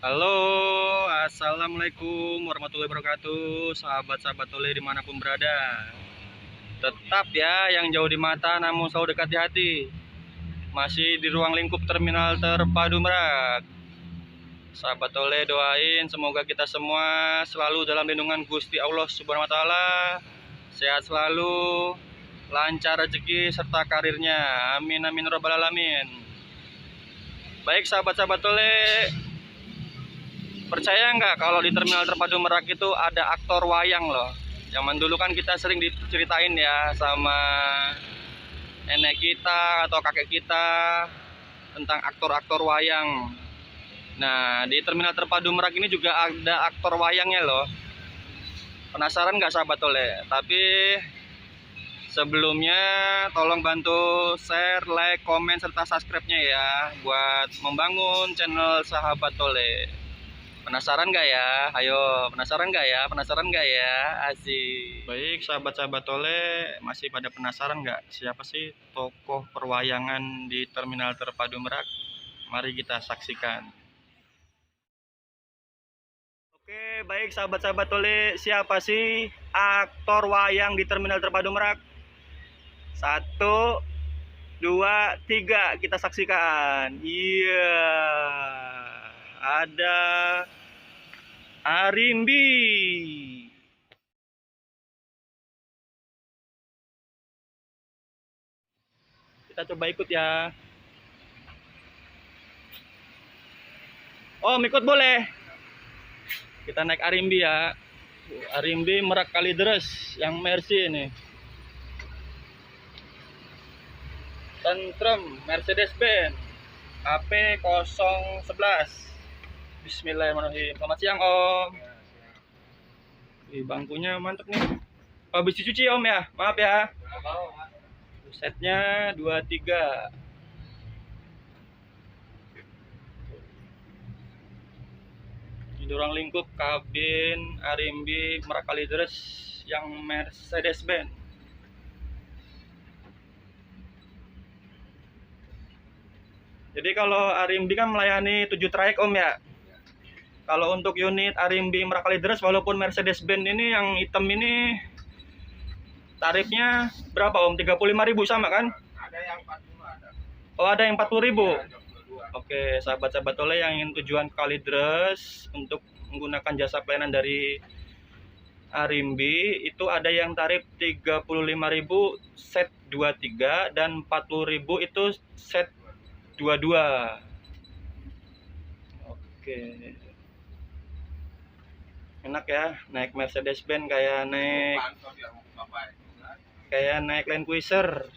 Halo, assalamualaikum warahmatullahi wabarakatuh, sahabat-sahabat Tole dimanapun berada. Tetap ya, yang jauh di mata namun selalu dekat di hati. Masih di ruang lingkup terminal terpadu Merak. Sahabat Tole doain semoga kita semua selalu dalam lindungan Gusti Allah Subhanahu wa taala, sehat selalu, lancar rezeki serta karirnya. Amin amin robbal alamin. Baik sahabat-sahabat Tole, percaya nggak kalau di terminal terpadu Merak itu ada aktor wayang loh. Zaman dulu kan kita sering diceritain ya sama nenek kita atau kakek kita tentang aktor-aktor wayang. Nah, di terminal terpadu Merak ini juga ada aktor wayangnya loh. Penasaran nggak sahabat Tole? Tapi sebelumnya tolong bantu share, like, komen, serta subscribe-nya ya buat membangun channel sahabat Tole. Penasaran nggak ya? Ayo, penasaran nggak ya? Penasaran nggak ya? Asik. Baik, sahabat-sahabat Tole, masih pada penasaran nggak siapa sih tokoh perwayangan di terminal terpadu Merak? Mari kita saksikan. Oke, baik sahabat-sahabat Tole, siapa sih aktor wayang di terminal terpadu Merak? 1, 2, 3, kita saksikan. Iya, ada Arimbi. Kita coba ikut ya. Oh, ikut boleh. Kita naik Arimbi ya. Arimbi Merak Kalideres yang Mercy ini. Tentrem Mercedes-Benz AP 011. Bismillahirrahmanirrahim. Selamat siang Om. Bangkunya mantep nih. Habis dicuci Om ya. Maaf ya. Setnya 23. Di ruang lingkup kabin Arimbi Merak Kalideres yang Mercedes-Benz. Jadi kalau Arimbi kan melayani 7 trayek Om ya. Kalau untuk unit Arimbi Merak Kalideres walaupun Mercedes-Benz ini yang hitam ini tarifnya berapa Om? 35.000 sama kan? Ada yang 40 ada. Oh, ada yang 40.000. Ya, 22. Oke, sahabat-sahabat Tole yang ingin tujuan ke Kalideres untuk menggunakan jasa pelayanan dari Arimbi itu ada yang tarif 35.000 set 23 dan 40.000 itu set 22. Oke. Enak ya, naik Mercedes-Benz kayak naik Land Cruiser.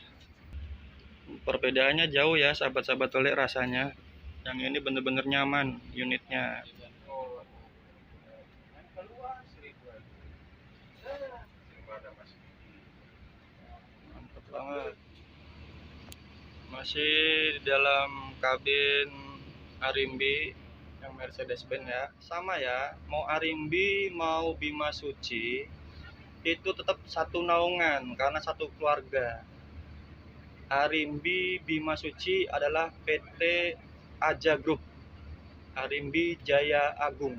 Perbedaannya jauh ya sahabat-sahabat Tole rasanya. Yang ini bener-bener nyaman unitnya. Mantap banget. Masih di dalam kabin Arimbi yang Mercedes-Benz ya. Sama ya, mau Arimbi mau Bima Suci itu tetap satu naungan karena satu keluarga. Arimbi Bima Suci adalah PT Aja Group, Arimbi Jaya Agung.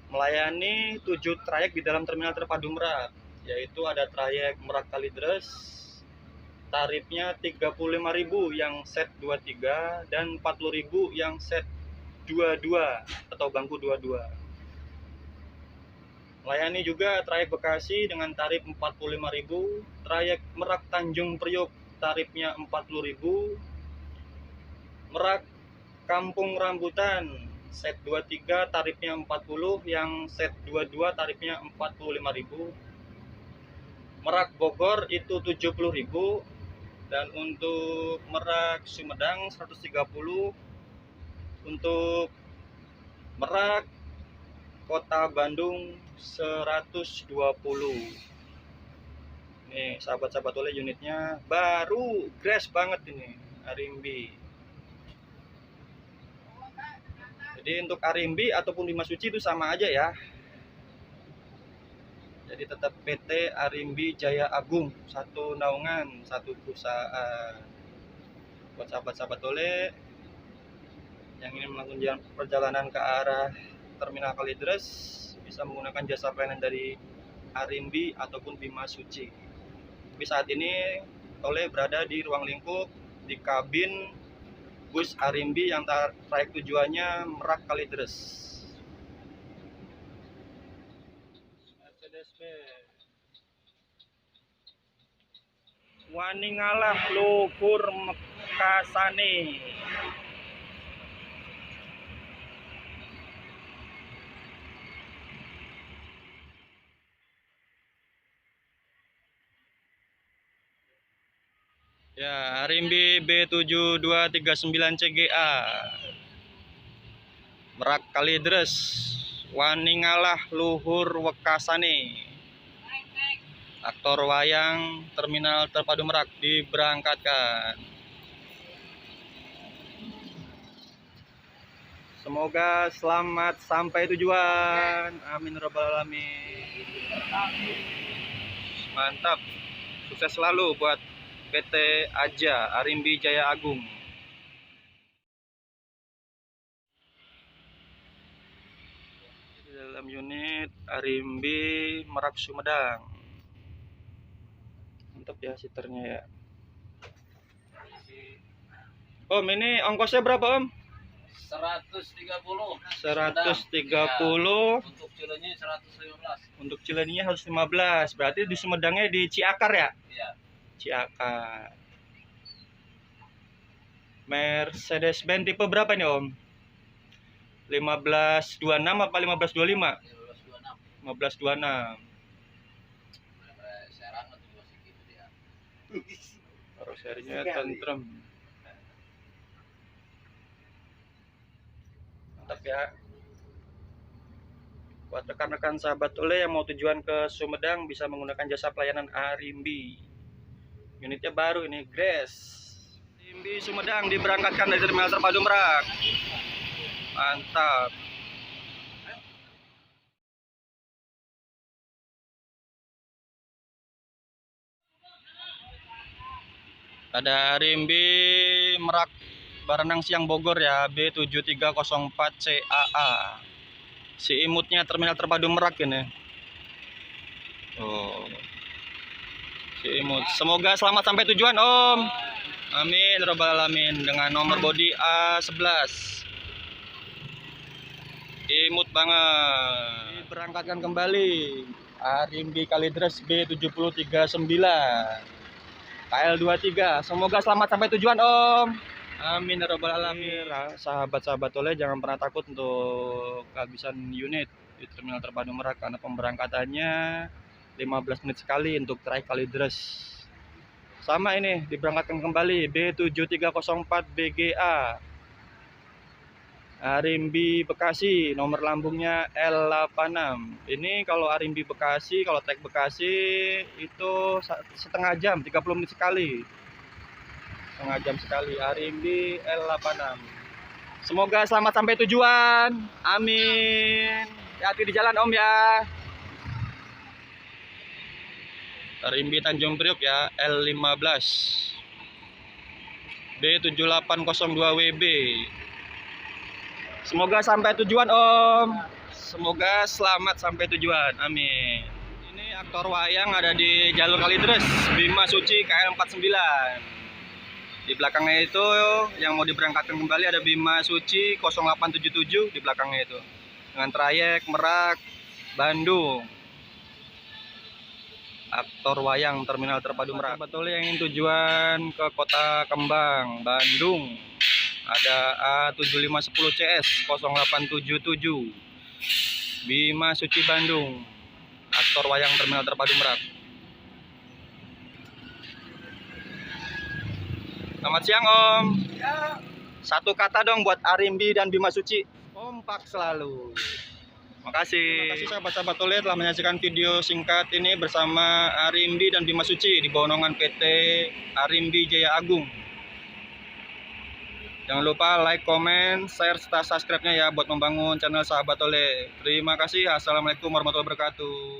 Melayani 7 trayek di dalam terminal terpadu Merak, yaitu ada trayek Merak Kalideres, tarifnya 35.000 yang set 23 dan 40.000 yang set 22 atau bangku 22. Melayani juga trayek Bekasi dengan tarif 45.000, trayek Merak Tanjung Priok tarifnya 40.000, Merak Kampung Rambutan set 23 tarifnya 40, yang set 22 tarifnya 45.000. Merak Bogor itu 70.000 dan untuk Merak Sumedang 130. Untuk Merak Kota Bandung 120. Nih sahabat-sahabat Tole, unitnya baru grass banget ini Arimbi. Jadi untuk Arimbi ataupun Bima Suci itu sama aja ya. Jadi tetap PT Arimbi Jaya Agung, satu naungan, satu perusahaan. Buat sahabat-sahabat Tole yang ingin melakukan perjalanan ke arah Terminal Kalideres bisa menggunakan jasa pelayanan dari Arimbi ataupun Bima Suci. Tapi saat ini Tole berada di ruang lingkup di kabin bus Arimbi yang trayek tujuannya Merak Kalideres. Mercedes-Benz Waningalah luhur mekasane. Ya, Arimbi B7239 CGA Merak Kalideres Waningalah luhur wekasane. Aktor wayang Terminal Terpadu Merak diberangkatkan. Semoga selamat sampai tujuan. Amin robbal alamin. Mantap. Sukses selalu buat PT Aja Arimbi Jaya Agung. Di dalam unit Arimbi Merak Sumedang. Mantap ya siternya ya. Om, ini ongkosnya berapa Om? 130. 130. Untuk Cileunyi 115. Untuk Cileunyi 115. Berarti di Sumedangnya di Ciakar ya? Iya. Ciakar. Mercedes-Benz tipe berapa nih Om? 1526 apa 1525? 1526. Serang atau juga segitu dia. Karoserinya tentrem. Mantap ya. Buat rekan-rekan sahabat Tole yang mau tujuan ke Sumedang bisa menggunakan jasa pelayanan Arimbi. Unitnya baru ini, Grace. Arimbi Sumedang diberangkatkan dari Terminal Terpadu Merak. Mantap. Ada Arimbi Merak Baranang Siang Bogor ya, B7304 CAA. Si imutnya Terminal Terpadu Merak ini. Oh. Si imut. Semoga selamat sampai tujuan Om. Amin robbal alamin. Dengan nomor bodi A11. Imut banget. Diberangkatkan kembali Arimbi Kalideres B739 KL23. Semoga selamat sampai tujuan Om. Amin ya robbal alamin. Sahabat-sahabat Tole jangan pernah takut untuk kehabisan unit di Terminal Terpadu Merak karena pemberangkatannya 15 menit sekali untuk trayek Kalideres. Sama ini diberangkatkan kembali B7304 BGA Arimbi Bekasi, nomor lambungnya L86. Ini kalau Arimbi Bekasi, kalau trayek Bekasi itu setengah jam, 30 menit sekali. Setengah jam sekali. Arimbi L86. Semoga selamat sampai tujuan. Amin. Hati-hati di jalan Om ya. Arimbi Tanjung Priok ya, L15 B7802 WB. Semoga sampai tujuan Om. Semoga selamat sampai tujuan. Amin. Ini aktor wayang ada di jalur Kalideres Bima Suci KL49. Di belakangnya itu yang mau diberangkatkan kembali ada Bima Suci 0877 di belakangnya itu. Dengan trayek Merak Bandung. Aktor wayang Terminal Terpadu Merak. Betul yang ingin tujuan ke Kota Kembang, Bandung. Ada A7510 CS 0877. Bima Suci Bandung. Aktor wayang Terminal Terpadu Merak. Selamat siang Om. Ya. Satu kata dong buat Arimbi dan Bima Suci. Kompak selalu. Makasih. Terima kasih sahabat-sahabat Tole telah menyaksikan video singkat ini bersama Arimbi dan Bima Suci di bawah naungan PT Arimbi Jaya Agung. Jangan lupa like, comment, share, serta subscribe-nya ya buat membangun channel sahabat Tole. Terima kasih. Assalamualaikum warahmatullahi wabarakatuh.